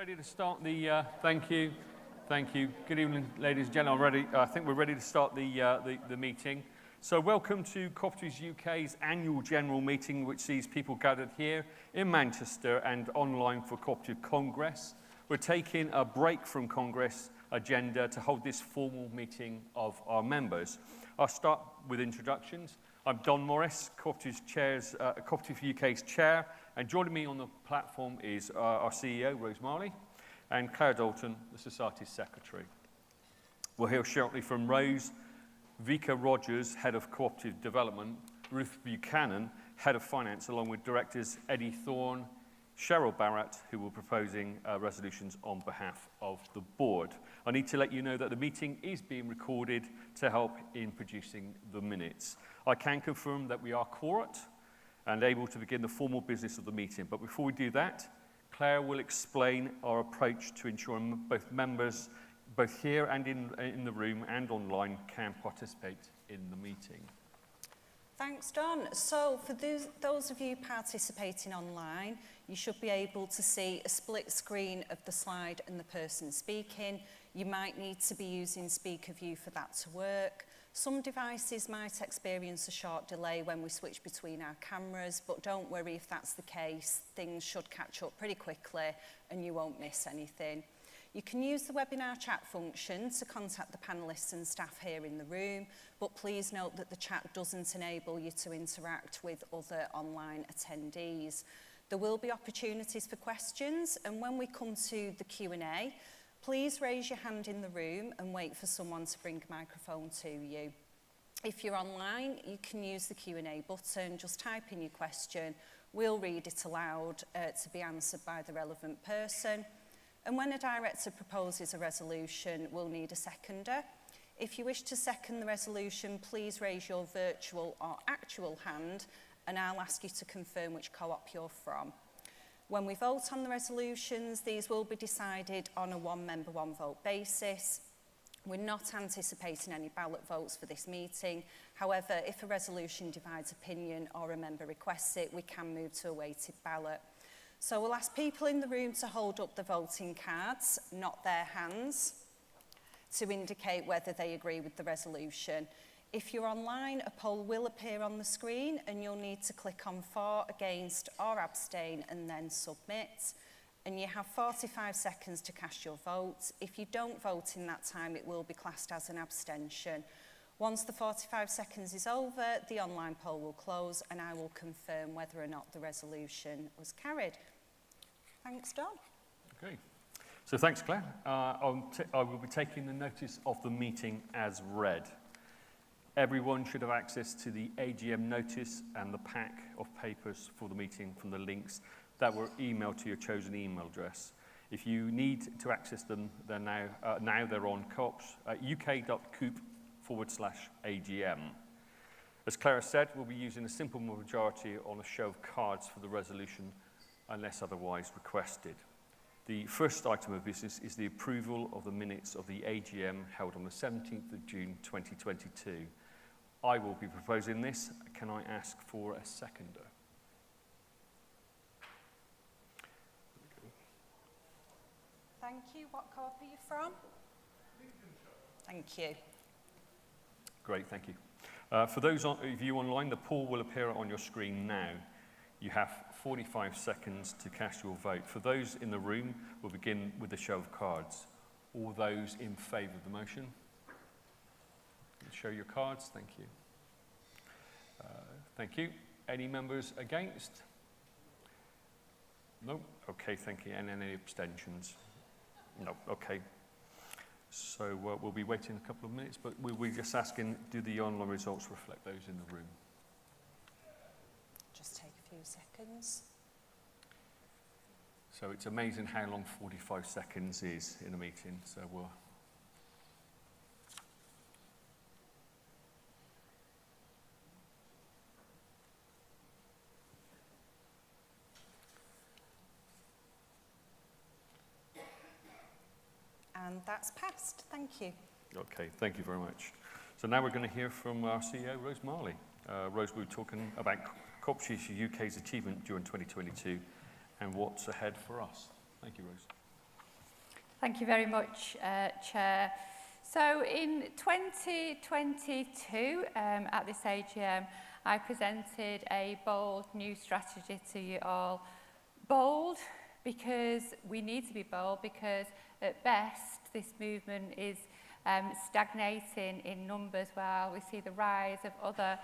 Ready to start the, thank you. Good evening, ladies and gentlemen. I think we're ready to start the meeting. So welcome to Co-operatives UK's annual general meeting, which sees people gathered here in Manchester and online for Co-operative Congress. We're taking a break from Congress agenda to hold this formal meeting of our members. I'll start with introductions. I'm Don Morris, Co-operative UK's chair, and joining me on the platform is our CEO, Rose Marley, and Claire Dalton, the Society's Secretary. We'll hear shortly from Rose, Vika Rogers, Head of Cooperative Development, Ruth Buchanan, Head of Finance, along with Directors Eddie Thorn, Cheryl Barrott, who will be proposing resolutions on behalf of the board. I need to let you know that the meeting is being recorded to help in producing the minutes. I can confirm that we are quorate and able to begin the formal business of the meeting. But before we do that, Claire will explain our approach to ensuring both members, both here and in the room and online, can participate in the meeting. Thanks, Don. So for those of you participating online, you should be able to see a split screen of the slide and the person speaking. You might need to be using speaker view for that to work. Some devices might experience a short delay when we switch between our cameras, but don't worry if that's the case. Things should catch up pretty quickly and you won't miss anything. You can use the webinar chat function to contact the panellists and staff here in the room, but please note that the chat doesn't enable you to interact with other online attendees. There will be opportunities for questions, and when we come to the Q&A, please raise your hand in the room and wait for someone to bring a microphone to you. If you're online, you can use the Q&A button, just type in your question, we'll read it aloud to be answered by the relevant person. And when a director proposes a resolution, we'll need a seconder. If you wish to second the resolution, please raise your virtual or actual hand, and I'll ask you to confirm which co-op you're from. When we vote on the resolutions, these will be decided on a one-member, one-vote basis. We're not anticipating any ballot votes for this meeting. However, if a resolution divides opinion or a member requests it, we can move to a weighted ballot. So we'll ask people in the room to hold up the voting cards, not their hands, to indicate whether they agree with the resolution. If you're online, a poll will appear on the screen and you'll need to click on for, against or abstain and then submit. And you have 45 seconds to cast your vote. If you don't vote in that time, it will be classed as an abstention. Once the 45 seconds is over, the online poll will close and I will confirm whether or not the resolution was carried. Thanks, Don. Okay. So thanks, Claire. I will be taking the notice of the meeting as read. Everyone should have access to the AGM notice and the pack of papers for the meeting from the links that were emailed to your chosen email address. If you need to access them, they're now they're on uk.coop/AGM. As Clara said, we'll be using a simple majority on a show of cards for the resolution unless otherwise requested. The first item of business is the approval of the minutes of the AGM held on the 17th of June 2022. I will be proposing this. Can I ask for a seconder? Thank you. What co-op are you from? Thank you. Great, thank you. For those of you online, the poll will appear on your screen now. You have 45 seconds to cast your vote. For those in the room, we'll begin with the show of cards. All those in favour of the motion? Show your cards, thank you. Thank you. Any members against? No? Okay, thank you. And any abstentions? No, okay. So we'll be waiting a couple of minutes, but we're just asking, do the online results reflect those in the room? Just take a few seconds. So it's amazing how long 45 seconds is in a meeting, so we'll... And that's passed. Thank you. Okay, thank you very much. So now we're going to hear from our CEO, Rose Marley. Rose, we were talking about Co-operatives UK's achievement during 2022 and what's ahead for us. Thank you, Rose. Thank you very much, Chair. So in 2022, at this AGM, I presented a bold new strategy to you all. Bold because we need to be bold, because at best this movement is stagnating in numbers, while we see the rise of other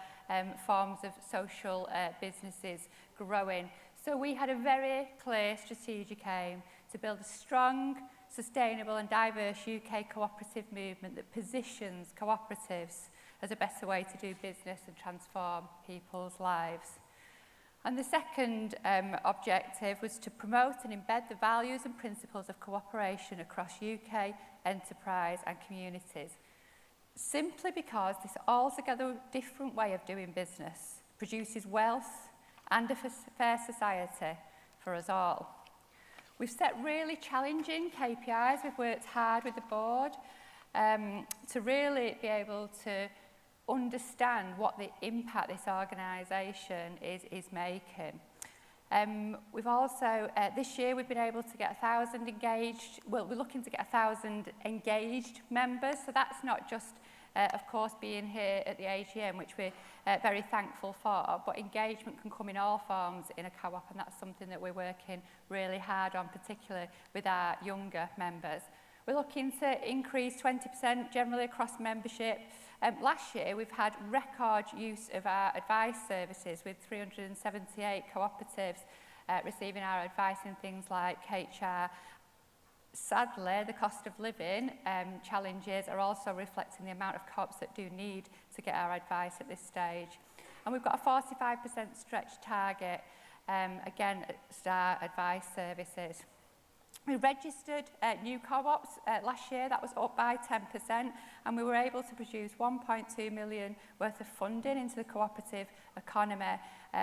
forms of social businesses growing. So we had a very clear strategic aim to build a strong, sustainable and diverse UK cooperative movement that positions cooperatives as a better way to do business and transform people's lives. And the second objective was to promote and embed the values and principles of cooperation across UK enterprise and communities, simply because this altogether different way of doing business produces wealth and a fair society for us all. We've set really challenging KPIs. We've worked hard with the board to really be able to understand what the impact this organisation is making. We've also, this year we've been able to get 1,000 engaged, well, we're looking to get 1,000 engaged members, so that's not just, of course, being here at the AGM, which we're very thankful for, but engagement can come in all forms in a co-op, and that's something that we're working really hard on, particularly with our younger members. We're looking to increase 20% generally across membership. Last year, we've had record use of our advice services, with 378 cooperatives receiving our advice in things like HR. Sadly, the cost of living challenges are also reflecting the amount of co-ops that do need to get our advice at this stage. And we've got a 45% stretch target, again, at our advice services. We registered new co-ops last year. That was up by 10%, and we were able to produce 1.2 million worth of funding into the cooperative economy,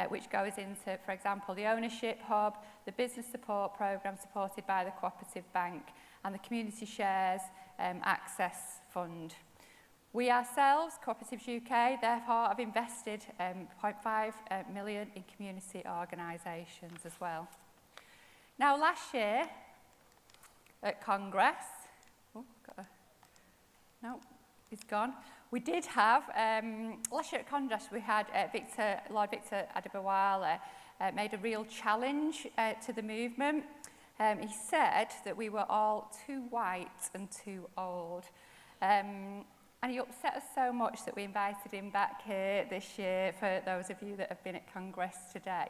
which goes into, for example, the ownership hub, the business support programme supported by the Cooperative Bank, and the community shares access fund. We ourselves, Co-operatives UK, therefore have invested 0.5 million in community organisations as well. Now, last year, at Congress, no, it's gone. We did have, last year at Congress, we had Lord Victor Adebowale made a real challenge to the movement. He said that we were all too white and too old. And he upset us so much that we invited him back here this year, for those of you that have been at Congress today.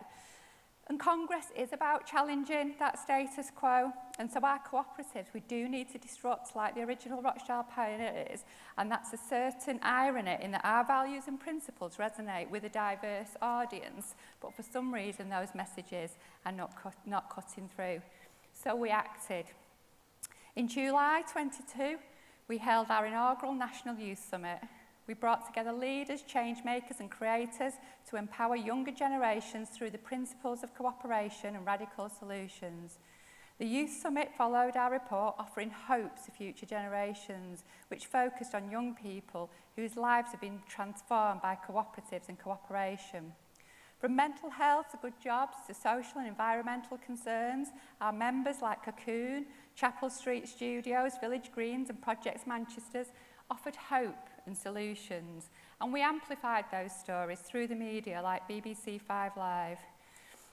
And Congress is about challenging that status quo. And so our cooperatives, we do need to disrupt like the original Rochdale pioneers. And that's a certain irony in that our values and principles resonate with a diverse audience. But for some reason, those messages are not cutting through. So we acted. In July 22, we held our inaugural National Youth Summit. We brought together leaders, change makers and creators to empower younger generations through the principles of cooperation and radical solutions. The Youth Summit followed our report, offering hope to future generations, which focused on young people whose lives have been transformed by cooperatives and cooperation. From mental health to good jobs to social and environmental concerns, our members like Cocoon, Chapel Street Studios, Village Greens and Projects Manchester's offered hope and solutions, and we amplified those stories through the media like BBC 5 Live.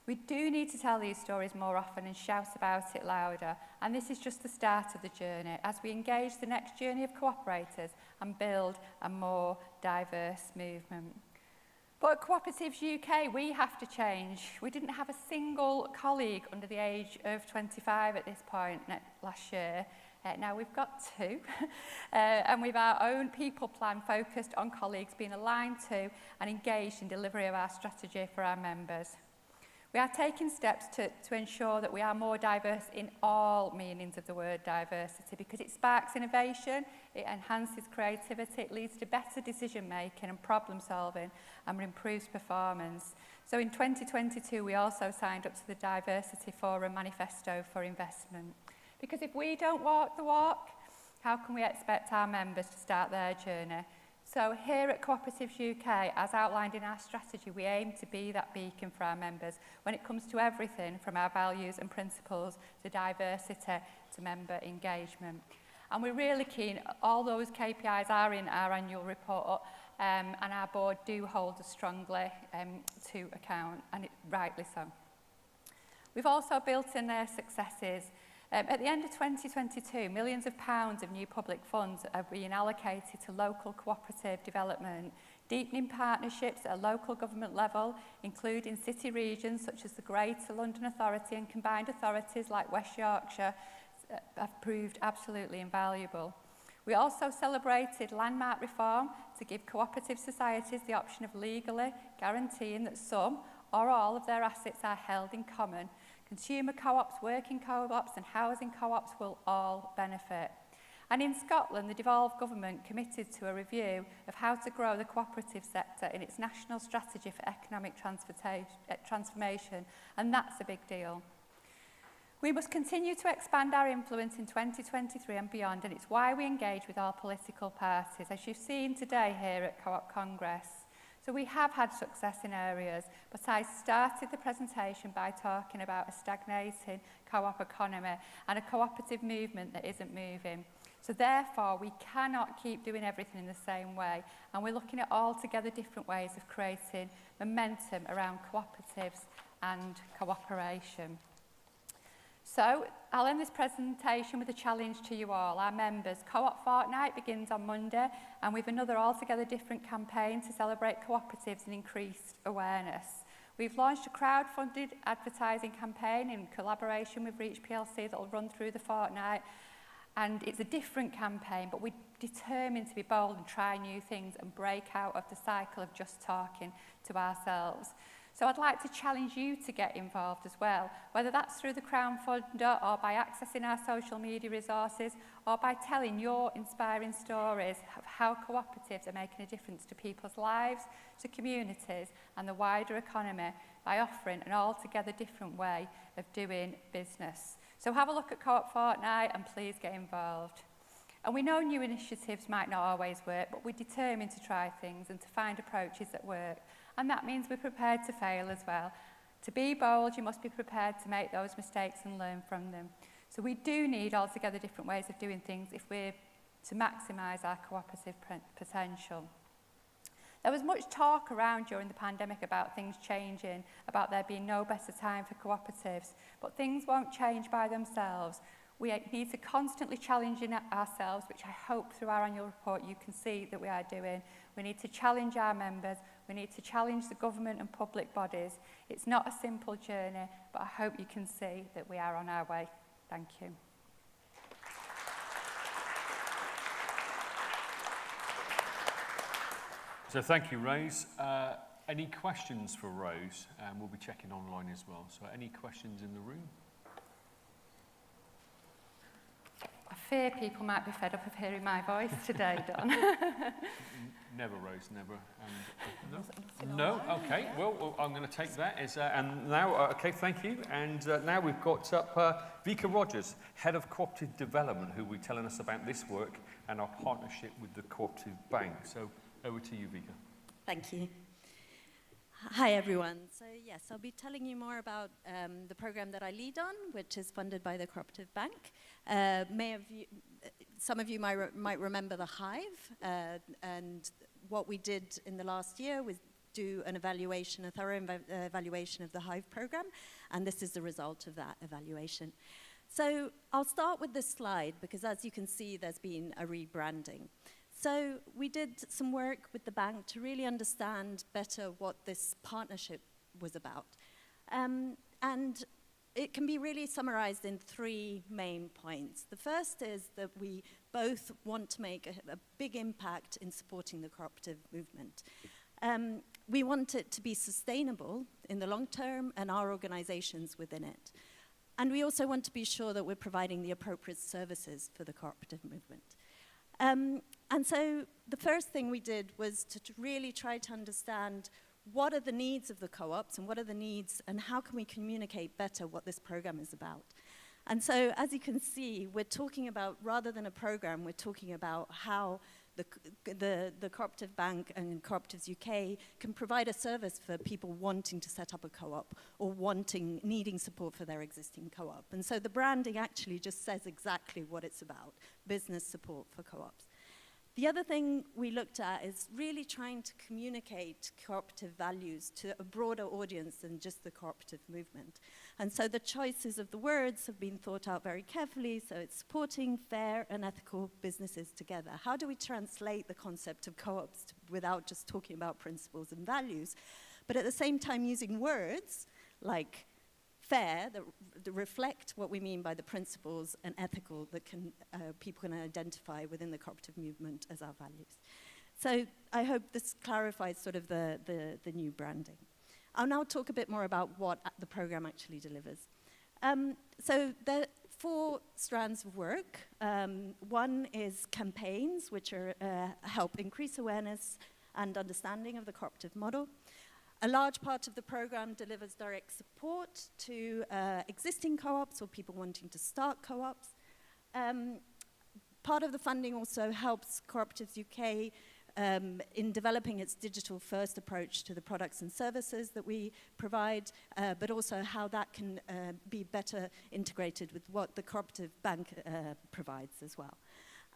We do need to tell these stories more often and shout about it louder, and this is just the start of the journey as we engage the next journey of cooperators and build a more diverse movement. But at Co-operatives UK, we have to change. We didn't have a single colleague under the age of 25 at this point last year. Now we've got 2, and we've our own people plan focused on colleagues being aligned to and engaged in delivery of our strategy for our members. We are taking steps to ensure that we are more diverse in all meanings of the word diversity, because it sparks innovation, it enhances creativity, it leads to better decision making and problem solving, and improves performance. So in 2022, we also signed up to the Diversity Forum Manifesto for Investment. Because if we don't walk the walk, how can we expect our members to start their journey? So here at Co-operatives UK, as outlined in our strategy, we aim to be that beacon for our members when it comes to everything from our values and principles to diversity to member engagement. And we're really keen, all those KPIs are in our annual report, and our board do hold us strongly to account, and rightly so. We've also built in their successes. At the end of 2022, millions of pounds of new public funds are being allocated to local cooperative development, deepening partnerships at a local government level, including city regions such as the Greater London Authority and combined authorities like West Yorkshire have proved absolutely invaluable. We also celebrated landmark reform to give cooperative societies the option of legally guaranteeing that some or all of their assets are held in common. Consumer co-ops, working co-ops and housing co-ops will all benefit. And in Scotland, the devolved government committed to a review of how to grow the cooperative sector in its national strategy for economic transformation, and that's a big deal. We must continue to expand our influence in 2023 and beyond, and it's why we engage with all political parties, as you've seen today here at Co-op Congress. So we have had success in areas, but I started the presentation by talking about a stagnating co-op economy and a cooperative movement that isn't moving. So therefore, we cannot keep doing everything in the same way, and we're looking at altogether different ways of creating momentum around cooperatives and cooperation. So I'll end this presentation with a challenge to you all, our members. Co-op Fortnight begins on Monday, and we've another altogether different campaign to celebrate cooperatives and increased awareness. We've launched a crowd-funded advertising campaign in collaboration with Reach PLC that will run through the fortnight, and it's a different campaign, but we're determined to be bold and try new things and break out of the cycle of just talking to ourselves. So I'd like to challenge you to get involved as well, whether that's through the crowdfunder or by accessing our social media resources or by telling your inspiring stories of how cooperatives are making a difference to people's lives, to communities and the wider economy by offering an altogether different way of doing business. So have a look at Co-op Fortnight and please get involved. And we know new initiatives might not always work, but we're determined to try things and to find approaches that work. And that means we're prepared to fail as well. To be bold, you must be prepared to make those mistakes and learn from them. So we do need altogether different ways of doing things if we're to maximise our cooperative potential. There was much talk around during the pandemic about things changing, about there being no better time for cooperatives, but things won't change by themselves. We need to constantly challenge ourselves, which I hope through our annual report you can see that we are doing. We need to challenge our members. We need to challenge the government and public bodies. It's not a simple journey, but I hope you can see that we are on our way. Thank you. So thank you, Rose. Any questions for Rose? We'll be checking online as well. So any questions in the room? I fear people might be fed up of hearing my voice today, Don. Never, Rose, never. No? Okay. Well, I'm going to take that as, and now, okay, thank you. And now we've got up Vika Rogers, Head of Cooperative Development, who will be telling us about this work and our partnership with the Cooperative Bank. So over to you, Vika. Thank you. Hi, everyone. So, yes, I'll be telling you more about the program that I lead on, which is funded by the Cooperative Bank. Some of you might remember the Hive, and what we did in the last year was do an evaluation, a thorough evaluation of the Hive program, and this is the result of that evaluation. So I'll start with this slide because, as you can see, there's been a rebranding. So we did some work with the bank to really understand better what this partnership was about. And it can be really summarized in three main points. The first is that we both want to make a big impact in supporting the cooperative movement. We want it to be sustainable in the long term and our organizations within it. And we also want to be sure that we're providing the appropriate services for the cooperative movement. And so the first thing we did was to really try to understand what are the needs of the co-ops and what are the needs and how can we communicate better what this program is about. And so as you can see, we're talking about, rather than a program, we're talking about how the Co-operative Bank and Co-operatives UK can provide a service for people wanting to set up a co-op or needing support for their existing co-op. And so the branding actually just says exactly what it's about, business support for co-ops. The other thing we looked at is really trying to communicate cooperative values to a broader audience than just the cooperative movement. And so the choices of the words have been thought out very carefully, so it's supporting fair and ethical businesses together. How do we translate the concept of co-ops without just talking about principles and values, but at the same time using words like fair that reflect what we mean by the principles, and ethical that people can identify within the cooperative movement as our values. So I hope this clarifies sort of the new branding. I'll now talk a bit more about what the program actually delivers. So there are 4 strands of work. One is campaigns, which are help increase awareness and understanding of the cooperative model. A large part of the program delivers direct support to existing co-ops or people wanting to start co-ops. Part of the funding also helps Co-operatives UK in developing its digital-first approach to the products and services that we provide, but also how that can be better integrated with what the Cooperative Bank provides as well.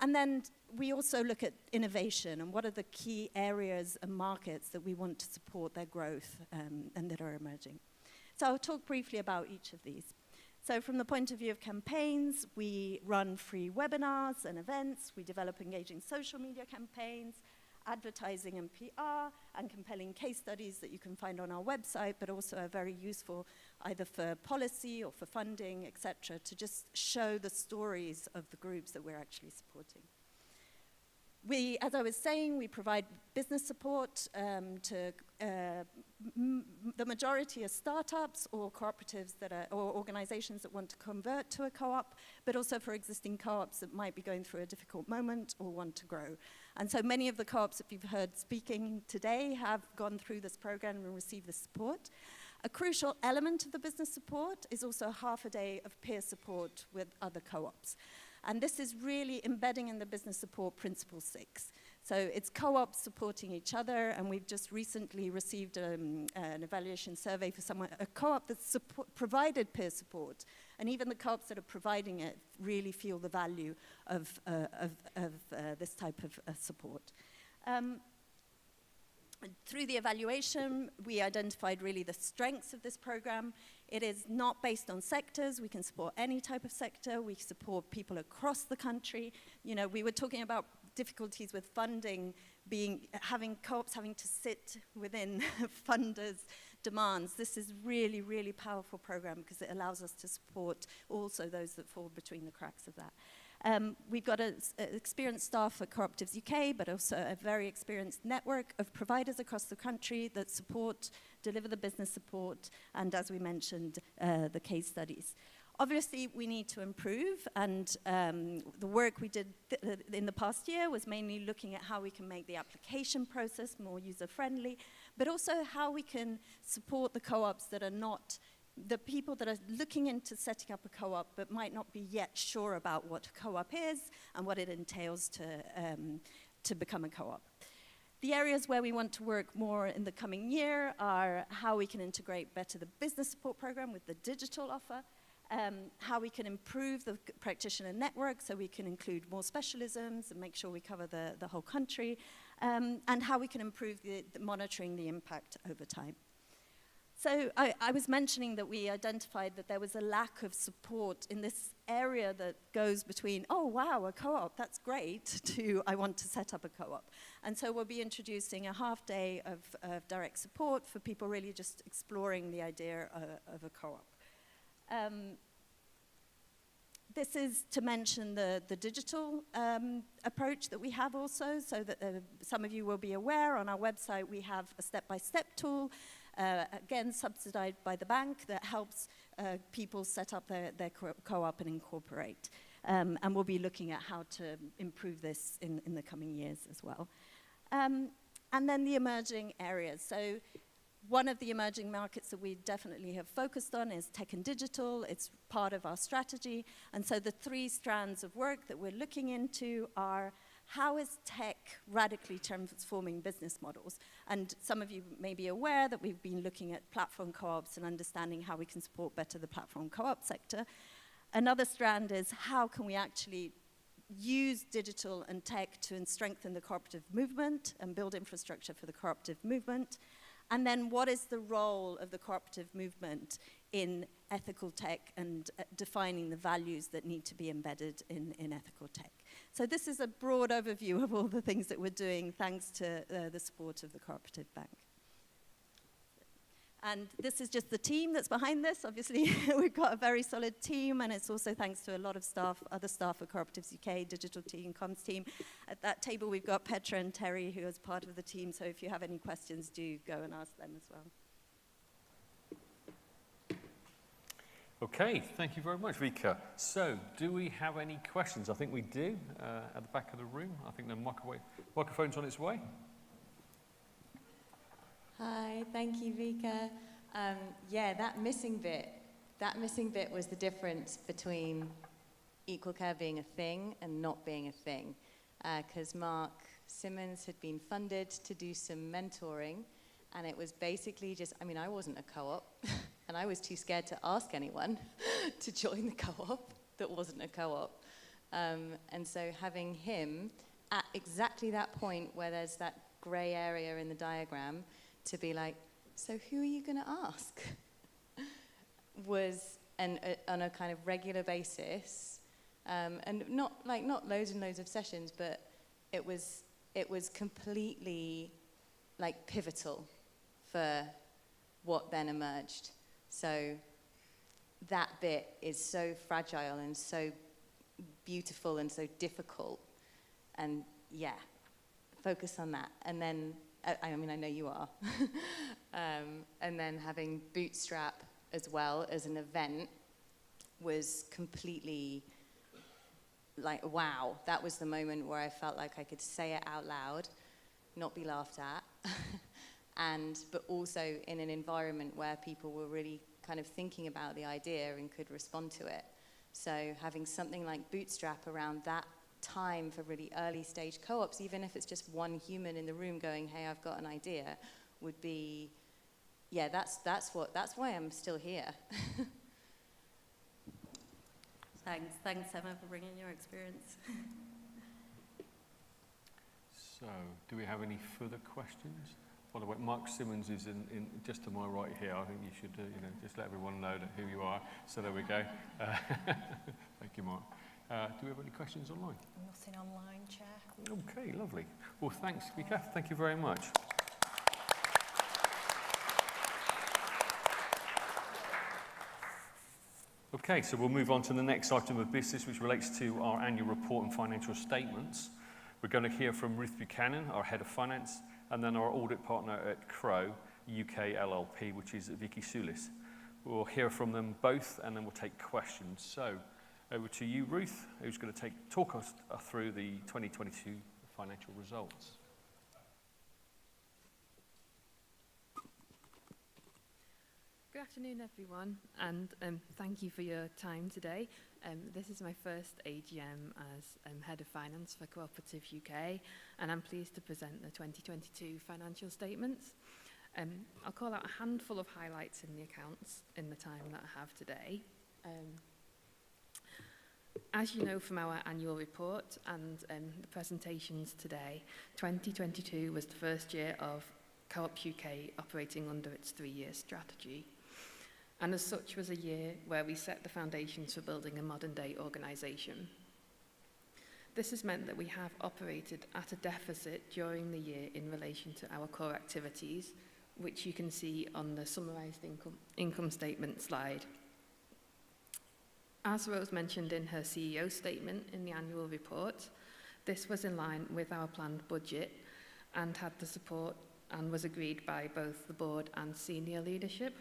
And then we also look at innovation and what are the key areas and markets that we want to support their growth and that are emerging. So I'll talk briefly about each of these. So from the point of view of campaigns, we run free webinars and events, we develop engaging social media campaigns, advertising and PR, and compelling case studies that you can find on our website, but also are very useful either for policy or for funding, etc., to just show the stories of the groups that we're actually supporting. We, as I was saying, we provide business support to the majority are startups or cooperatives that are, or organizations that want to convert to a co-op, but also for existing co-ops that might be going through a difficult moment or want to grow. And so many of the co-ops that you've heard speaking today have gone through this program and received this support. A crucial element of the business support is also half a day of peer support with other co-ops. And this is really embedding in the business support principle 6. So it's co-ops supporting each other, and we've just recently received an evaluation survey for a co-op that's provided peer support. And even the co-ops that are providing it really feel the value of this type of support. Through the evaluation, we identified really the strengths of this program. It is not based on sectors. We can support any type of sector. We support people across the country. You know, we were talking about difficulties with funding, having co-ops having to sit within funders' demands. This is really, really powerful program because it allows us to support also those that fall between the cracks of that. We've got an experienced staff at Co-operatives UK, but also a very experienced network of providers across the country that deliver the business support, and as we mentioned, the case studies. Obviously, we need to improve, and the work we did in the past year was mainly looking at how we can make the application process more user-friendly, but also how we can support the co-ops that are not the people that are looking into setting up a co-op but might not be yet sure about what a co-op is and what it entails to become a co-op. The areas where we want to work more in the coming year are how we can integrate better the business support program with the digital offer, how we can improve the practitioner network so we can include more specialisms and make sure we cover the whole country, and how we can improve the monitoring the impact over time. So I was mentioning that we identified that there was a lack of support in this area that goes between, oh wow, a co-op, that's great, to I want to set up a co-op. And so we'll be introducing a half day of direct support for people really just exploring the idea of a co-op. This is to mention the digital approach that we have also, so that some of you will be aware on our website we have a step-by-step tool, again subsidized by the bank, that helps people set up their co-op and incorporate. And we'll be looking at how to improve this in the coming years as well. And then the emerging areas. So one of the emerging markets that we definitely have focused on is tech and digital. It's part of our strategy. And so the 3 strands of work that we're looking into are how is tech radically transforming business models. And some of you may be aware that we've been looking at platform co-ops and understanding how we can support better the platform co-op sector. Another strand is how can we actually use digital and tech to strengthen the cooperative movement and build infrastructure for the cooperative movement. And then what is the role of the cooperative movement in ethical tech and defining the values that need to be embedded in ethical tech. So this is a broad overview of all the things that we're doing thanks to the support of the Cooperative Bank. And this is just the team that's behind this. Obviously, we've got a very solid team, and it's also thanks to a lot of staff, other staff at Co-operatives UK, digital team, comms team. At that table, we've got Petra and Terry, who is part of the team, so if you have any questions, do go and ask them as well. Okay, thank you very much, Vika. So, do we have any questions? I think we do, at the back of the room. I think the microphone's on its way. Hi, thank you, Vika. Yeah, that missing bit was the difference between equal care being a thing and not being a thing. Because Mark Simmons had been funded to do some mentoring, and it was basically just, I mean, I wasn't a co-op, and I was too scared to ask anyone to join the co-op that wasn't a co-op. And so having him at exactly that point where there's that grey area in the diagram, to be like, so who are you going to ask? Was on a kind of regular basis, and not loads and loads of sessions, but it was completely like pivotal for what then emerged. So that bit is so fragile and so beautiful and so difficult, and yeah, focus on that. And then I mean, I know you are. And then having Bootstrap as well as an event was completely like, wow. That was the moment where I felt like I could say it out loud, not be laughed at, but also in an environment where people were really kind of thinking about the idea and could respond to it. So having something like Bootstrap around that time for really early stage co-ops, even if it's just one human in the room going, hey, I've got an idea, would be, yeah, that's why I'm still here. Thanks Emma for bringing your experience. So, do we have any further questions? By the way, Mark Simmons is in just to my right here. I think you should just let everyone know who you are. So there we go. Thank you, Mark. Do we have any questions online? Nothing online, Chair. Okay, lovely. Well, thanks, Vika. Thank you very much. Okay, so we'll move on to the next item of business, which relates to our annual report and financial statements. We're going to hear from Ruth Buchanan, our head of finance, and then our audit partner at Crowe UK LLP, which is Vicky Sulis. We'll hear from them both, and then we'll take questions. So, over to you, Ruth, who's going to talk us through the 2022 financial results. Good afternoon, everyone, and thank you for your time today. This is my first AGM as Head of Finance for Co-operative UK, and I'm pleased to present the 2022 financial statements. I'll call out a handful of highlights in the accounts in the time that I have today. As you know from our annual report and the presentations today, 2022 was the first year of Co-op UK operating under its 3-year strategy. And as such was a year where we set the foundations for building a modern-day organisation. This has meant that we have operated at a deficit during the year in relation to our core activities, which you can see on the summarised income statement slide. As Rose mentioned in her CEO statement in the annual report, this was in line with our planned budget and had the support and was agreed by both the board and senior leadership.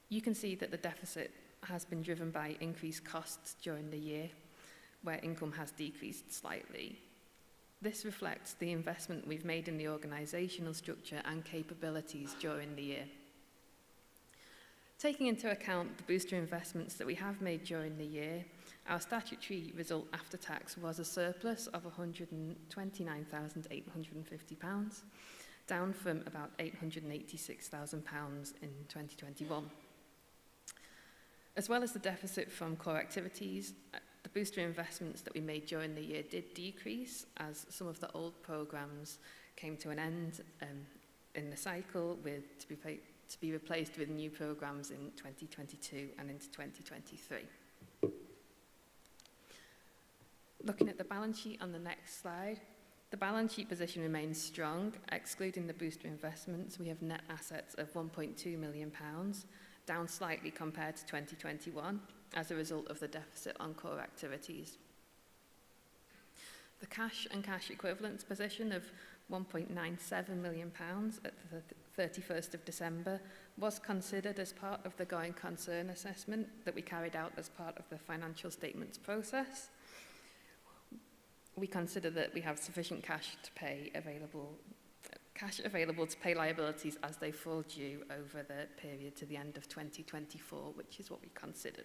You can see that the deficit has been driven by increased costs during the year, where income has decreased slightly. This reflects the investment we've made in the organisational structure and capabilities during the year. Taking into account the booster investments that we have made during the year, Our statutory result after tax was a surplus of £129,850, down from about £886,000 in 2021. As well as the deficit from core activities, the booster investments that we made during the year did decrease as some of the old programmes came to an end in the cycle to be replaced with new programmes in 2022 and into 2023. Looking at the balance sheet on the next slide, the balance sheet position remains strong. Excluding the booster investments, we have net assets of £1.2 million, down slightly compared to 2021 as a result of the deficit on core activities. The cash and cash equivalents position of £1.97 million at the 31st of December was considered as part of the going concern assessment that we carried out as part of the financial statements process. We consider that we have sufficient cash available to pay liabilities as they fall due over the period to the end of 2024, which is what we considered.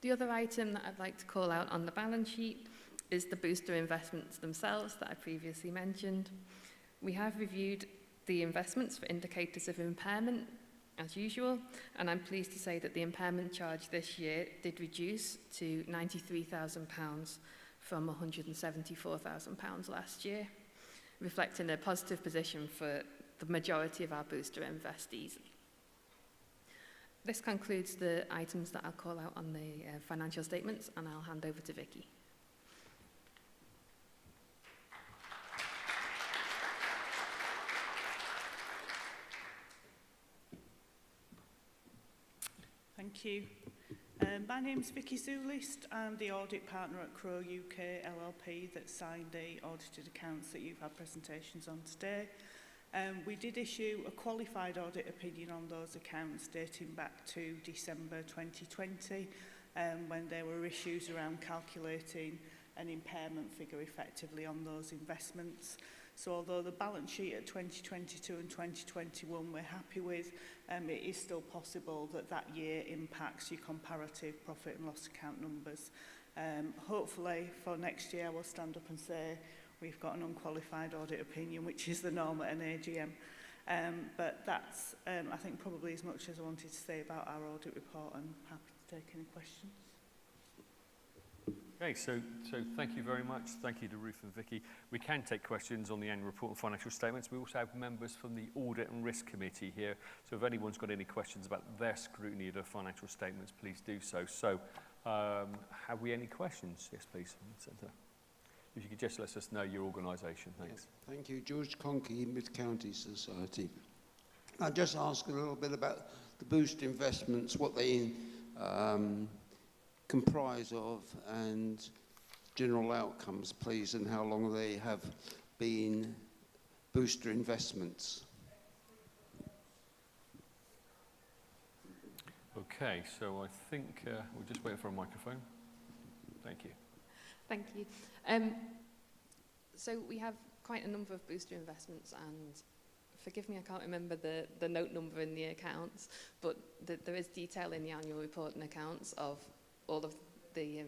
The other item that I'd like to call out on the balance sheet is the booster investments themselves that I previously mentioned. We have reviewed the investments for indicators of impairment as usual, and I'm pleased to say that the impairment charge this year did reduce to £93,000 from £174,000 last year, reflecting a positive position for the majority of our booster investees. This concludes the items that I'll call out on the financial statements, and I'll hand over to Vicky. Thank you. My name's Vicky Zulist. I'm the audit partner at Crowe UK LLP that signed the audited accounts that you've had presentations on today. We did issue a qualified audit opinion on those accounts dating back to December 2020 when there were issues around calculating an impairment figure effectively on those investments. So although the balance sheet at 2022 and 2021 we're happy with, it is still possible that that year impacts your comparative profit and loss account numbers. Hopefully for next year we'll stand up and say we've got an unqualified audit opinion, which is the norm at an AGM. But that's, I think, probably as much as I wanted to say about our audit report, and happy to take any questions. Okay, so thank you very much. Thank you to Ruth and Vicky. We can take questions on the annual report and financial statements. We also have members from the Audit and Risk Committee here. So if anyone's got any questions about their scrutiny of the financial statements, please do so. So have we any questions? Yes, please. If you could just let us know your organisation. Thanks. Yes, thank you. George Conkey, Mid-County Society. I'll just ask a little bit about the boost investments, what they comprise of, and general outcomes, please, and how long they have been booster investments. Okay, so I think we're just waiting for a microphone. Thank you. Thank you. So we have quite a number of booster investments, and forgive me, I can't remember the note number in the accounts, but there is detail in the annual report and accounts of all of the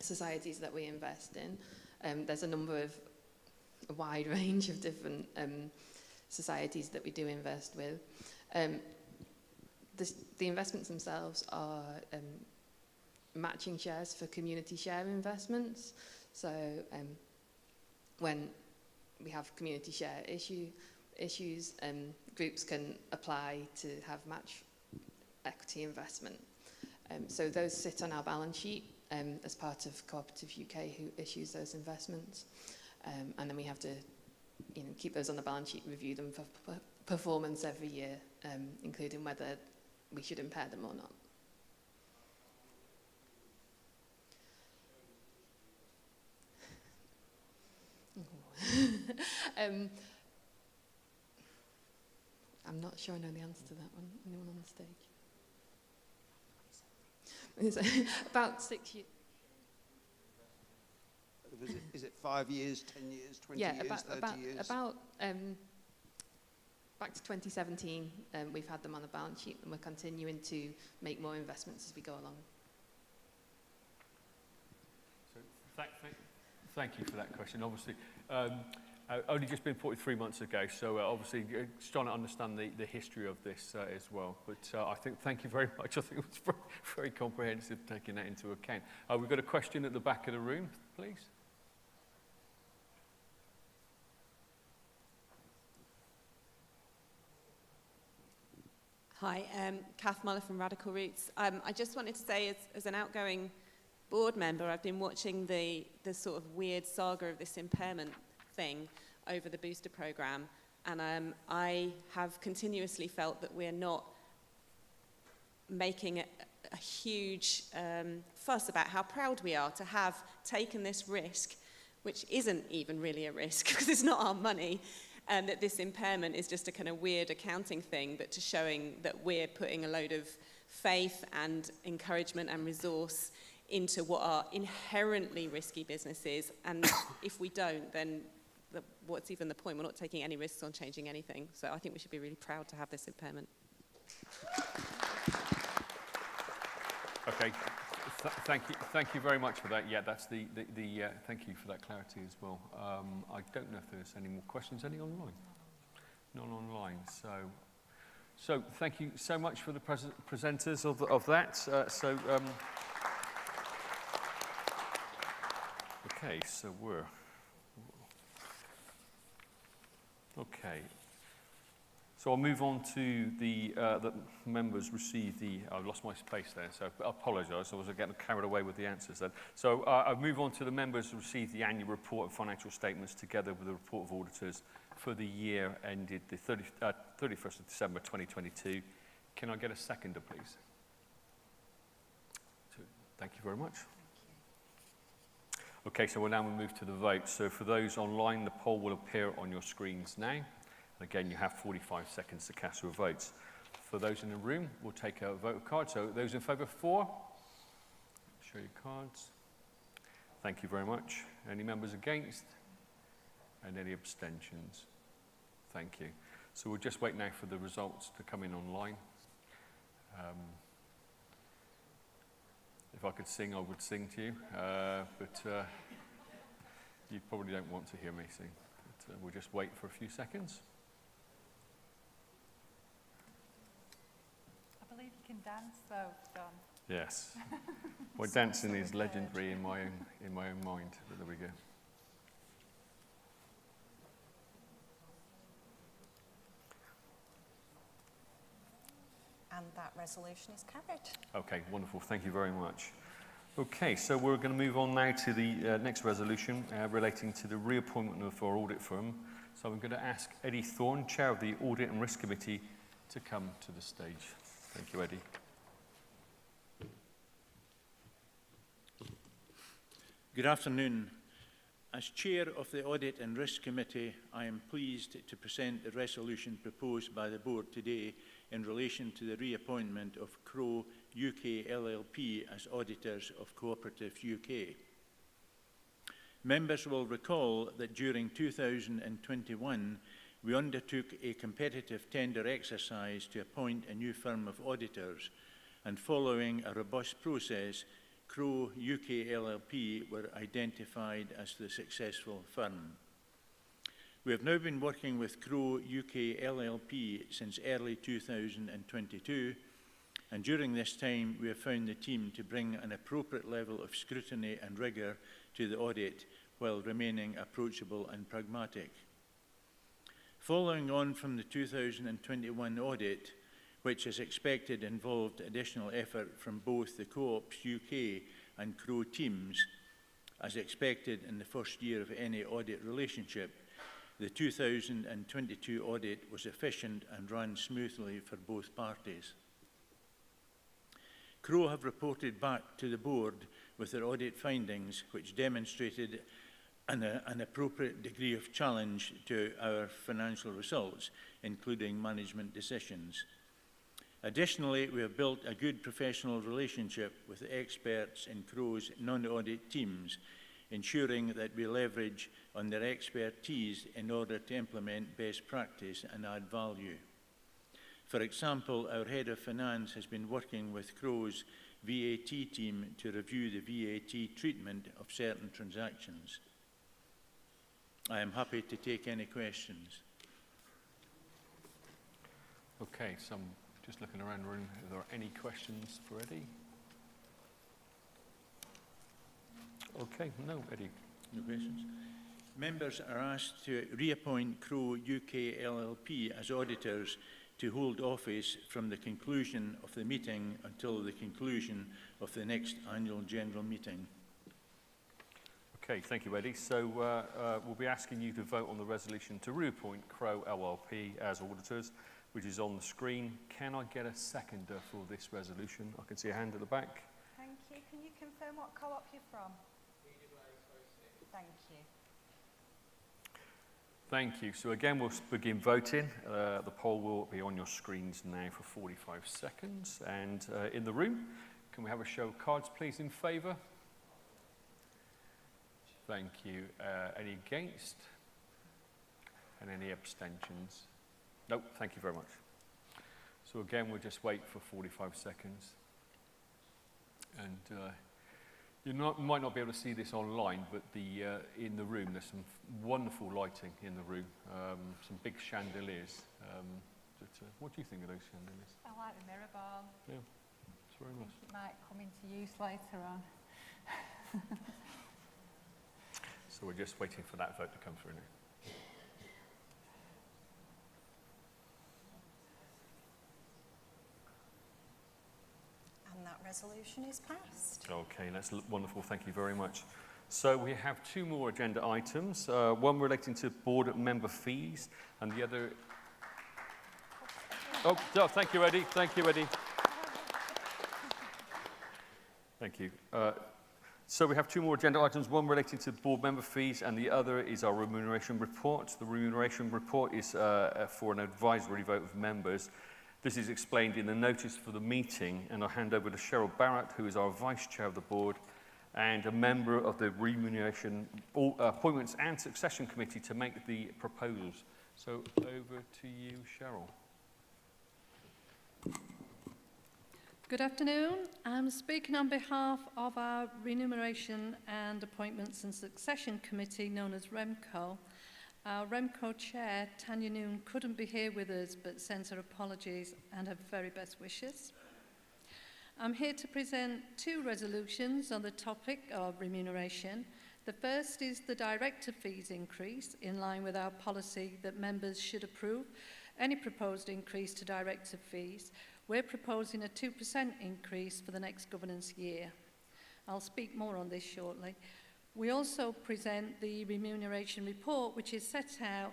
societies that we invest in. There's a wide range of different societies that we do invest with. The investments themselves are matching shares for community share investments. So when we have community share issues, groups can apply to have match equity investment. So those sit on our balance sheet as part of Co-operative UK, who issues those investments. And then we have to keep those on the balance sheet, review them for performance every year, including whether we should impair them or not. I'm not sure I know the answer to that one. Anyone on the stage? About 6 years. Is it 5 years, 10 years, 20 years, 30 years? About back to 2017, we've had them on the balance sheet, and we're continuing to make more investments as we go along. Thank you for that question. Obviously, only just been appointed 3 months ago, so obviously just trying to understand the history of this as well. But I think, thank you very much. I think it was very, very comprehensive, taking that into account. We've got a question at the back of the room, please. Hi, Kath Muller from Radical Roots. I just wanted to say, as an outgoing board member, I've been watching the sort of weird saga of this impairment thing over the booster programme, and I have continuously felt that we're not making a huge fuss about how proud we are to have taken this risk, which isn't even really a risk because it's not our money, and that this impairment is just a kind of weird accounting thing, but to showing that we're putting a load of faith and encouragement and resource into what are inherently risky businesses, and if we don't, then what's even the point? We're not taking any risks on changing anything, so I think we should be really proud to have this impairment. Okay, thank you very much for that. Yeah, that's the thank you for that clarity as well. I don't know if there's any more questions. Any online? None online. So thank you so much for the presenters of that. Okay, so we're okay. So I'll move on to the members receive the. I've lost my space there, so I apologise. I was getting carried away with the answers then. So I'll move on to the members receive the annual report and financial statements together with the report of auditors for the year ended the 31st of December 2022. Can I get a seconder, please? Thank you very much. Okay, so we'll now move to the vote. So for those online, the poll will appear on your screens now. And again, you have 45 seconds to cast your votes. For those in the room, we'll take a vote card. So those in favour, 4. Show your cards. Thank you very much. Any members against? And any abstentions? Thank you. So we'll just wait now for the results to come in online. If I could sing, I would sing to you, but you probably don't want to hear me sing. But, we'll just wait for a few seconds. I believe you can dance, though, John. Yes. Well, dancing is legendary in my own mind. But there we go. And that resolution is carried. Okay, wonderful. Thank you very much. Okay, so we're going to move on now to the next resolution relating to the reappointment of our audit firm. So I'm going to ask Eddie Thorn, Chair of the Audit and Risk Committee, to come to the stage. Thank you, Eddie. Good afternoon. As Chair of the Audit and Risk Committee, I am pleased to present the resolution proposed by the Board today in relation to the reappointment of Crowe UK LLP as auditors of Co-operative UK. Members will recall that during 2021, we undertook a competitive tender exercise to appoint a new firm of auditors, and following a robust process, Crowe UK LLP were identified as the successful firm. We have now been working with Crowe UK LLP since early 2022, and during this time we have found the team to bring an appropriate level of scrutiny and rigour to the audit while remaining approachable and pragmatic. Following on from the 2021 audit, which as expected involved additional effort from both the Co-ops UK and Crowe teams, as expected in the first year of any audit relationship, the 2022 audit was efficient and ran smoothly for both parties. Crowe have reported back to the Board with their audit findings, which demonstrated an appropriate degree of challenge to our financial results, including management decisions. Additionally, we have built a good professional relationship with the experts in Crowe's non-audit teams, ensuring that we leverage on their expertise in order to implement best practice and add value. For example, our Head of Finance has been working with Crowe's VAT team to review the VAT treatment of certain transactions. I am happy to take any questions. Okay, so I'm just looking around the room. Are there any questions for Eddie? Okay, no, Eddie. No questions. Members are asked to reappoint Crowe UK LLP as auditors to hold office from the conclusion of the meeting until the conclusion of the next annual general meeting. Okay, thank you, Eddie. So we'll be asking you to vote on the resolution to reappoint Crowe LLP as auditors, which is on the screen. Can I get a seconder for this resolution? I can see a hand at the back. Thank you. Can you confirm what co-op you're from? Thank you. Thank you. So again, we'll begin voting. The poll will be on your screens now for 45 seconds. And in the room, can we have a show of cards, please, in favour? Thank you. Any against? And any abstentions? Nope, thank you very much. So again, we'll just wait for 45 seconds. And you might not be able to see this online, but in the room, there's some wonderful lighting in the room, some big chandeliers. What do you think of those chandeliers? I like the mirror ball. Yeah, it's very nice. It might come into use later on. So we're just waiting for that vote to come through now. And that resolution is passed. Okay, that's wonderful. Thank you very much. So we have two more agenda items, one relating to board member fees and the other... Oh, thank you, Eddie. Thank you, Eddie. Thank you. So we have two more agenda items, one relating to board member fees and the other is our remuneration report. The remuneration report is for an advisory vote of members. This is explained in the notice for the meeting, and I'll hand over to Cheryl Barrott, who is our Vice Chair of the Board and a member of the Remuneration Appointments and Succession Committee to make the proposals. So over to you, Cheryl. Good afternoon. I'm speaking on behalf of our Remuneration and Appointments and Succession Committee, known as REMCO. Our REMCO Chair, Tanya Noon, couldn't be here with us, but sends her apologies and her very best wishes. I'm here to present two resolutions on the topic of remuneration. The first is the director fees increase, in line with our policy that members should approve any proposed increase to director fees. We're proposing a 2% increase for the next governance year. I'll speak more on this shortly. We also present the remuneration report, which is set out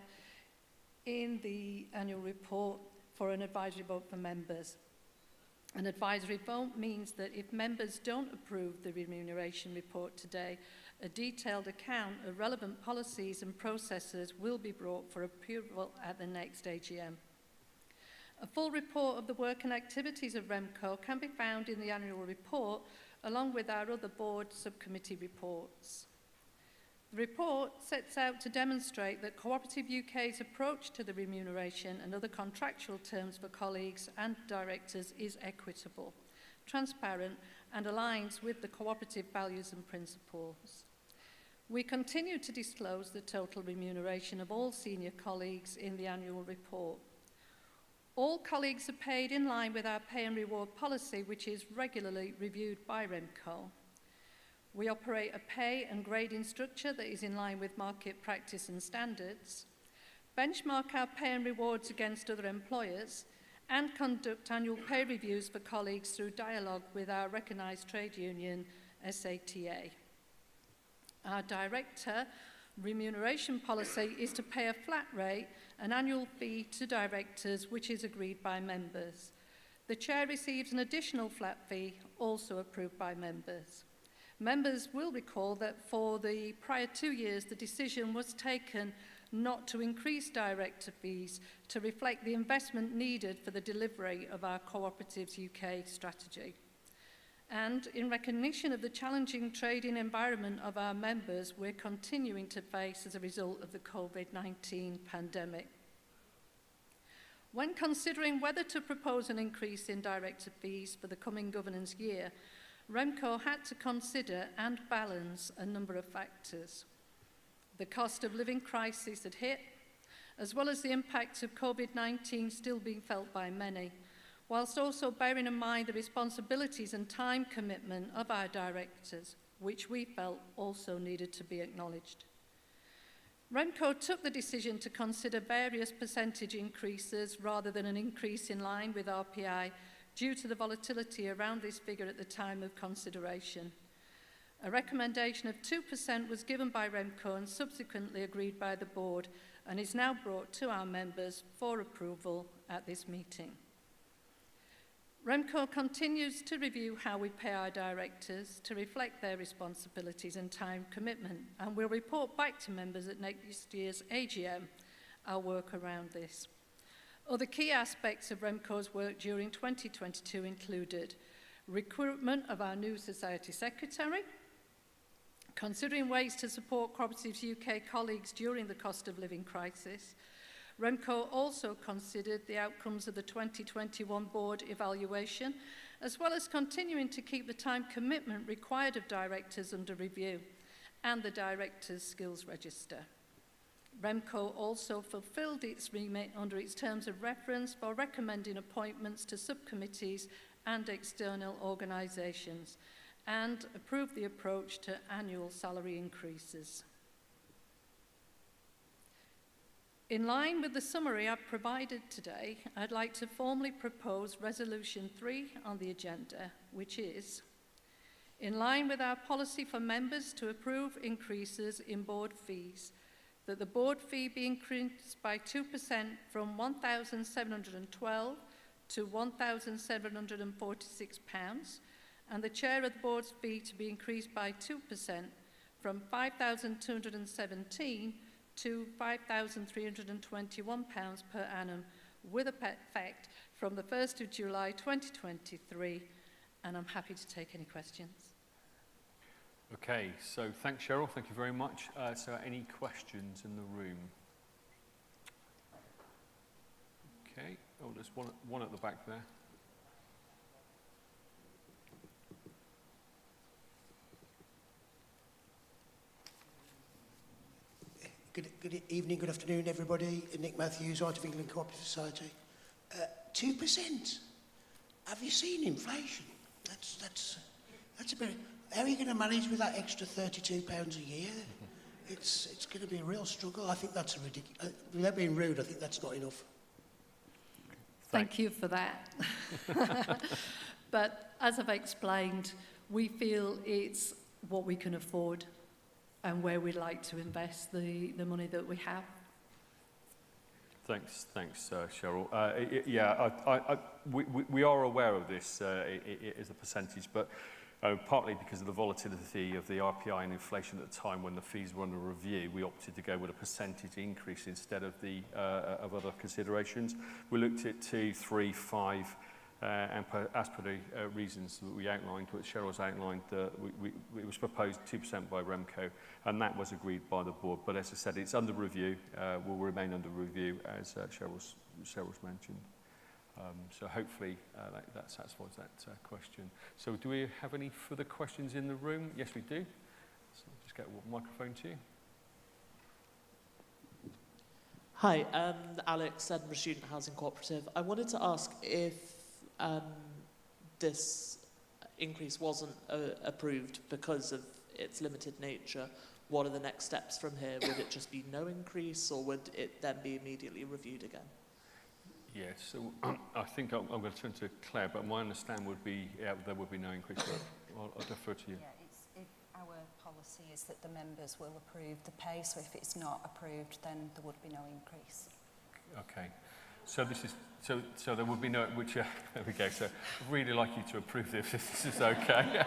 in the annual report for an advisory vote for members. An advisory vote means that if members don't approve the remuneration report today, a detailed account of relevant policies and processes will be brought for approval at the next AGM. A full report of the work and activities of REMCO can be found in the annual report, along with our other board subcommittee reports. The report sets out to demonstrate that Co-operative UK's approach to the remuneration and other contractual terms for colleagues and directors is equitable, transparent, and aligns with the cooperative values and principles. We continue to disclose the total remuneration of all senior colleagues in the annual report. All colleagues are paid in line with our pay and reward policy, which is regularly reviewed by REMCO. We operate a pay and grading structure that is in line with market practice and standards, benchmark our pay and rewards against other employers, and conduct annual pay reviews for colleagues through dialogue with our recognised trade union, SATA. Our director remuneration policy is to pay a flat rate, an annual fee to directors, which is agreed by members. The chair receives an additional flat fee, also approved by members. Members will recall that for the prior 2 years, the decision was taken not to increase director fees to reflect the investment needed for the delivery of our Co-operatives UK strategy. And in recognition of the challenging trading environment of our members, we're continuing to face as a result of the COVID-19 pandemic. When considering whether to propose an increase in director fees for the coming governance year, Remco had to consider and balance a number of factors. The cost of living crisis had hit, as well as the impact of COVID-19 still being felt by many, whilst also bearing in mind the responsibilities and time commitment of our directors, which we felt also needed to be acknowledged. Remco took the decision to consider various percentage increases rather than an increase in line with RPI due to the volatility around this figure at the time of consideration. A recommendation of 2% was given by Remco and subsequently agreed by the board and is now brought to our members for approval at this meeting. Remco continues to review how we pay our directors to reflect their responsibilities and time commitment, and will report back to members at next year's AGM our work around this. Other key aspects of Remco's work during 2022 included recruitment of our new Society Secretary, considering ways to support Co-operatives UK colleagues during the cost of living crisis. Remco also considered the outcomes of the 2021 board evaluation, as well as continuing to keep the time commitment required of directors under review and the directors' skills register. Remco also fulfilled its remit under its terms of reference for recommending appointments to subcommittees and external organisations, and approved the approach to annual salary increases. In line with the summary I've provided today, I'd like to formally propose Resolution 3 on the agenda, which is, in line with our policy for members to approve increases in board fees, that the board fee be increased by 2% from £1,712 to £1,746, and the chair of the board's fee to be increased by 2% from £5,217 to £5,321 per annum, with effect from the 1st of July 2023, and I'm happy to take any questions. Okay, so thanks, Cheryl. Thank you very much. So any questions in the room? Okay, oh, there's one at the back there. Good evening, good afternoon, everybody. Nick Matthews, Art of England Co-operative Society. 2%. Have you seen inflation? That's a bit. How are you going to manage with that extra £32 a year? It's going to be a real struggle. I think that's ridiculous. Without being rude, I think that's not enough. Thank you for that. But as I've explained, we feel it's what we can afford and where we'd like to invest the money that we have. Thanks, Cheryl. We are aware of this as a percentage, but partly because of the volatility of the RPI and inflation at the time when the fees were under review, we opted to go with a percentage increase instead of the of other considerations. We looked at 2, 3, 5, and as per the reasons that we outlined, what Cheryl's outlined, it was proposed 2% by Remco, and that was agreed by the board. But as I said, it's under review, will remain under review, as Cheryl's mentioned. So hopefully that satisfies that question. So do we have any further questions in the room? Yes, we do. So I'll just get a microphone to you. Hi, Alex, Edinburgh Student Housing Cooperative. I wanted to ask if this increase wasn't approved because of its limited nature, what are the next steps from here? Would it just be no increase, or would it then be immediately reviewed again? Yes, so I think I'm going to turn to Claire, but my understanding would be there would be no increase. I'll defer to you. Yeah, our policy is that the members will approve the pay, so if it's not approved, then there would be no increase. Okay, so this is so there would be no, which there we go. So I'd really like you to approve this if this is okay.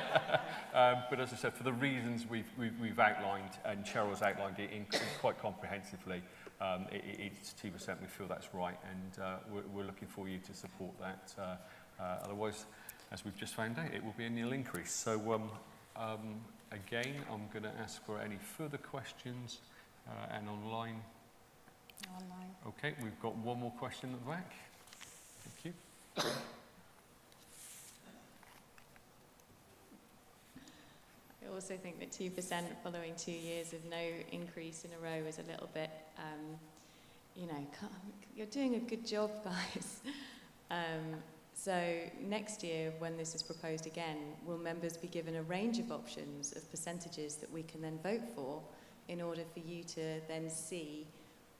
But as I said, for the reasons we've outlined, and Cheryl's outlined it quite comprehensively, it's 2%. We feel that's right, and we're looking for you to support that. Otherwise, as we've just found out, it will be a nil increase. So again, I'm going to ask for any further questions and online. Online. Okay, we've got one more question at the back. Thank you. also think that 2% following 2 years of no increase in a row is a little bit, you know, you're doing a good job, guys. So next year, when this is proposed again, will members be given a range of options of percentages that we can then vote for in order for you to then see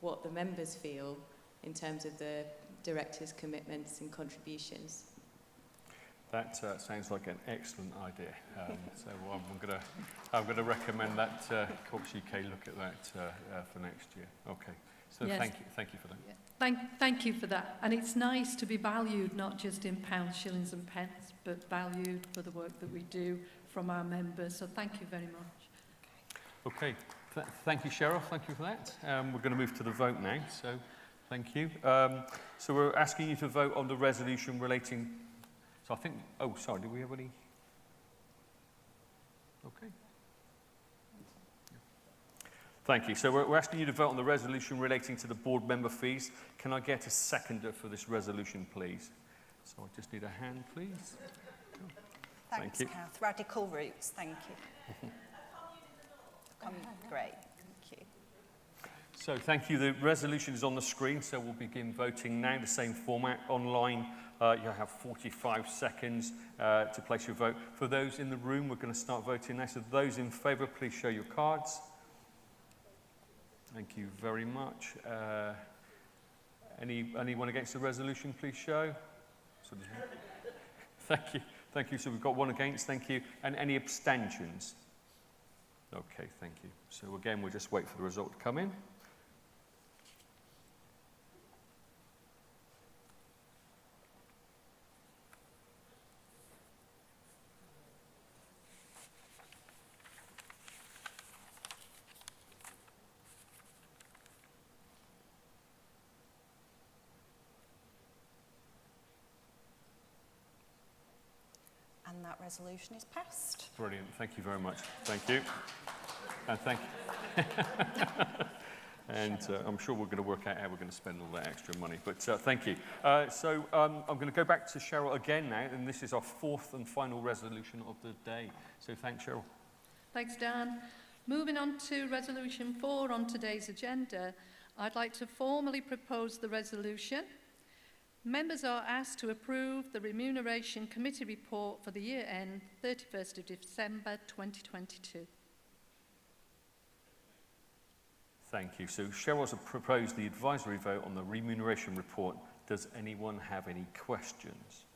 what the members feel in terms of the directors' commitments and contributions? That sounds like an excellent idea. So I'm going to recommend that Co-ops UK look at that for next year. Okay. So yes. Thank you for that. Yeah. Thank you for that. And it's nice to be valued not just in pounds, shillings and pence, but valued for the work that we do from our members. So thank you very much. Okay. Thank you, Cheryl. Thank you for that. We're going to move to the vote now. So thank you. So we're asking you to vote on the resolution relating. So I think. Oh, sorry. Do we have any? Okay. Thank you. So we're asking you to vote on the resolution relating to the board member fees. Can I get a seconder for this resolution, please? So I just need a hand, please. Thanks, Thank you. Kath. Radical Roots, thank you. Great, thank you. So thank you. The resolution is on the screen, so we'll begin voting now. The same format. Online, you have 45 seconds to place your vote. For those in the room, we're going to start voting now. So those in favour, please show your cards. Thank you very much. Anyone against the resolution, please show. So thank you. Thank you. So we've got one against. Thank you. And any abstentions? Okay, thank you. So again, we'll just wait for the result to come in. And that resolution is passed. Brilliant. Thank you very much. Thank you. And thank you. And I'm sure we're going to work out how we're going to spend all that extra money. But thank you. So I'm going to go back to Cheryl again now, and this is our fourth and final resolution of the day. So thanks, Cheryl. Thanks, Dan. Moving on to Resolution 4 on today's agenda, I'd like to formally propose the resolution. Members are asked to approve the Remuneration Committee report for the year end 31st of December 2022. Thank you. So Cheryl has proposed the advisory vote on the Remuneration Report. Does anyone have any questions?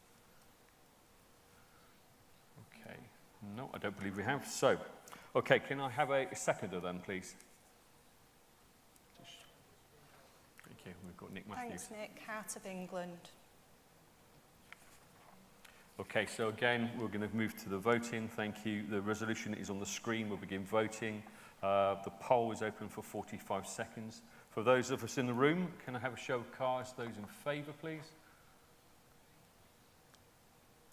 Okay. No, I don't believe we have. So, okay, can I have a seconder then, please? Okay, we've got Nick Matthews. Thanks, Nick. Heart of England. Okay, so again, we're going to move to the voting. Thank you. The resolution is on the screen. We'll begin voting. The poll is open for 45 seconds. For those of us in the room, can I have a show of cards? Those in favour, please.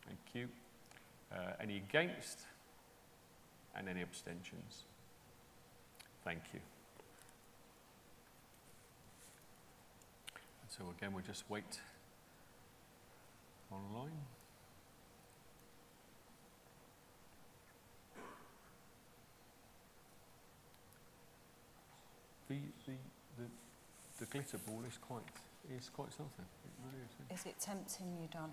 Thank you. Any against? And any abstentions? Thank you. So again, we'll just wait online. The glitter ball is quite something. It really is. Is it tempting you, Don?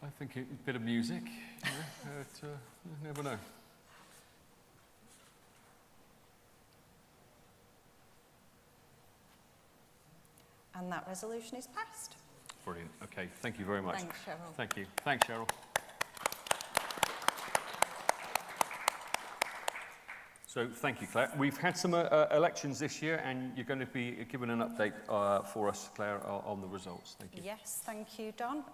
I think a bit of music. You know, you never know. And that resolution is passed. Brilliant. Okay, thank you very much. Thanks, Cheryl. Thank you. Thanks, Cheryl. So thank you, Claire. We've had some elections this year, and you're going to be given an update for us, Claire, on the results. Thank you. Yes, thank you, Don.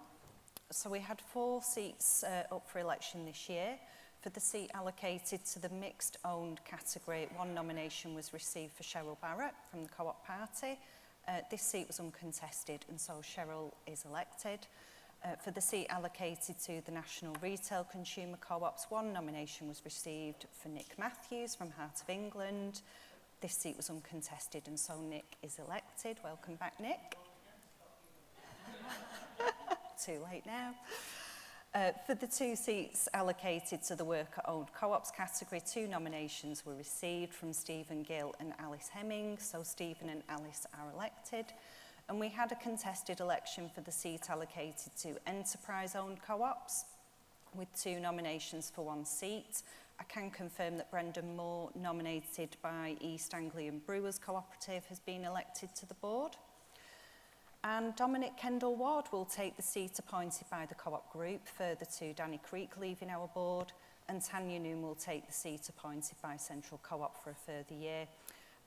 So we had 4 seats up for election this year. For the seat allocated to the mixed-owned category, 1 nomination was received for Cheryl Barrott from the Co-op Party. This seat was uncontested, and so Cheryl is elected. For the seat allocated to the National Retail Consumer Co-ops, 1 nomination was received for Nick Matthews from Heart of England. This seat was uncontested, and so Nick is elected. Welcome back, Nick. Too late now. For the 2 seats allocated to the worker-owned co-ops category, 2 nominations were received from Stephen Gill and Alice Hemming, so Stephen and Alice are elected. And we had a contested election for the seat allocated to enterprise-owned co-ops, with 2 nominations for 1 seat. I can confirm that Brendan Moore, nominated by East Anglian Brewers Co-operative, has been elected to the board. And Dominic Kendall Ward will take the seat appointed by the Co-op Group, further to Danny Creek leaving our board, and Tanya Noon will take the seat appointed by Central Co-op for a further year.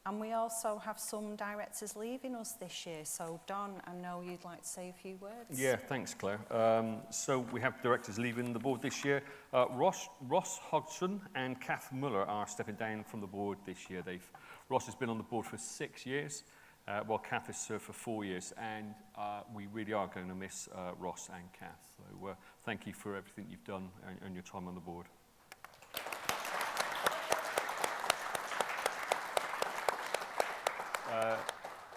And we also have some directors leaving us this year. So Don, I know you'd like to say a few words. Yeah, thanks, Claire. So we have directors leaving the board this year. Ross Hodgson and Kath Muller are stepping down from the board this year. Ross has been on the board for 6 years, while Kath has served for 4 years. And we really are going to miss Ross and Kath. So thank you for everything you've done and your time on the board.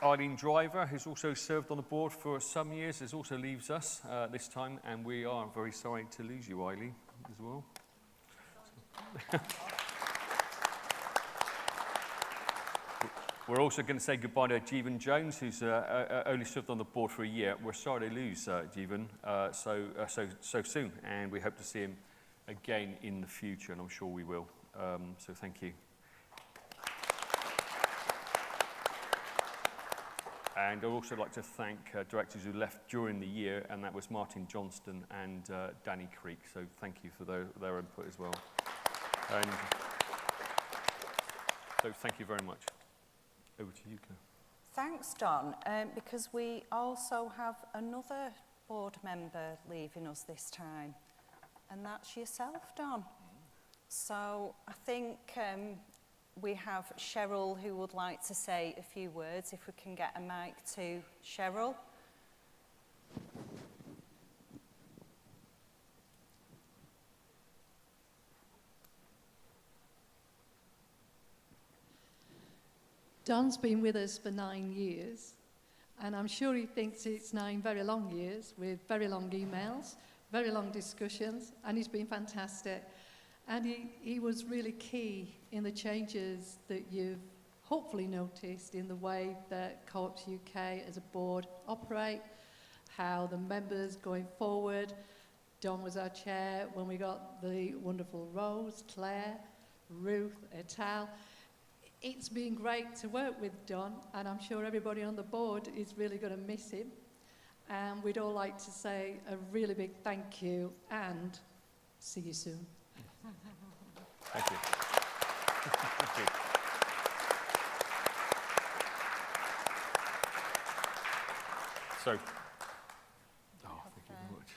Eileen Driver, who's also served on the board for some years, also leaves us this time, and we are very sorry to lose you, Eileen, as well. We're also going to say goodbye to Jeevan Jones, who's only served on the board for a year. We're sorry to lose Jeevan so soon, and we hope to see him again in the future, and I'm sure we will. So thank you. And I'd also like to thank directors who left during the year, and that was Martin Johnston and Danny Creek. So thank you for their input as well. And so thank you very much. Over to you, Claire. Thanks, Don, because we also have another board member leaving us this time, and that's yourself, Don. So I think we have Cheryl who would like to say a few words, if we can get a mic to Cheryl. Don's been with us for 9 years, and I'm sure he thinks it's 9 very long years with very long emails, very long discussions, and he's been fantastic. And he was really key in the changes that you've hopefully noticed in the way that Co-ops UK as a board operate, how the members going forward. Don was our chair when we got the wonderful Rose, Claire, Ruth, et al. It's been great to work with Don, and I'm sure everybody on the board is really going to miss him. And we'd all like to say a really big thank you and see you soon. Thank you. Thank you. So, thank you very much.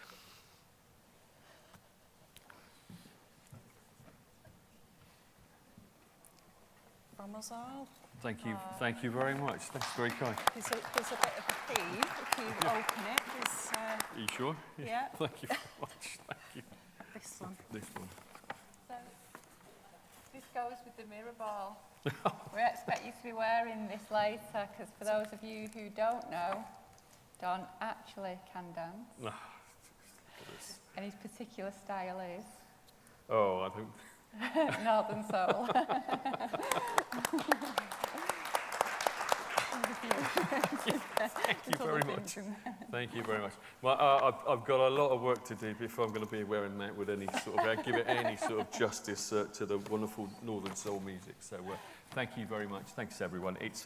From us all. Thank you very much. That's very kind. There's a bit of a theme, if you open it. Are you sure? Yeah. Thank you very much. Thank you. This one. This one. So, this goes with the mirror ball. We expect you to be wearing this later, because for those of you who don't know, Don actually can dance. And his particular style is? Oh, I don't... Northern Soul. Thank you very much. Thank you very much. Well, I've got a lot of work to do before I'm going to be wearing that with any sort of, give it any sort of justice to the wonderful Northern Soul music. So thank you very much. Thanks everyone. It's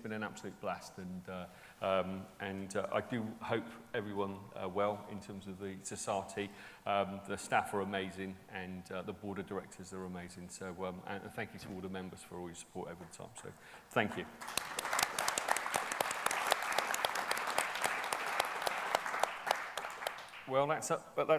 been an absolute blast, and I do hope everyone well in terms of the society. The staff are amazing, and the board of directors are amazing. So and thank you to all the members for all your support over the time. So thank you. Well, that's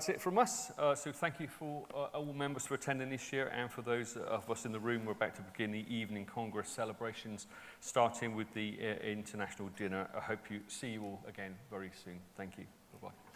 it from us. So thank you for all members for attending this year, and for those of us in the room, we're about to begin the evening Congress celebrations, starting with the international dinner. I hope you see you all again very soon. Thank you. Bye-bye.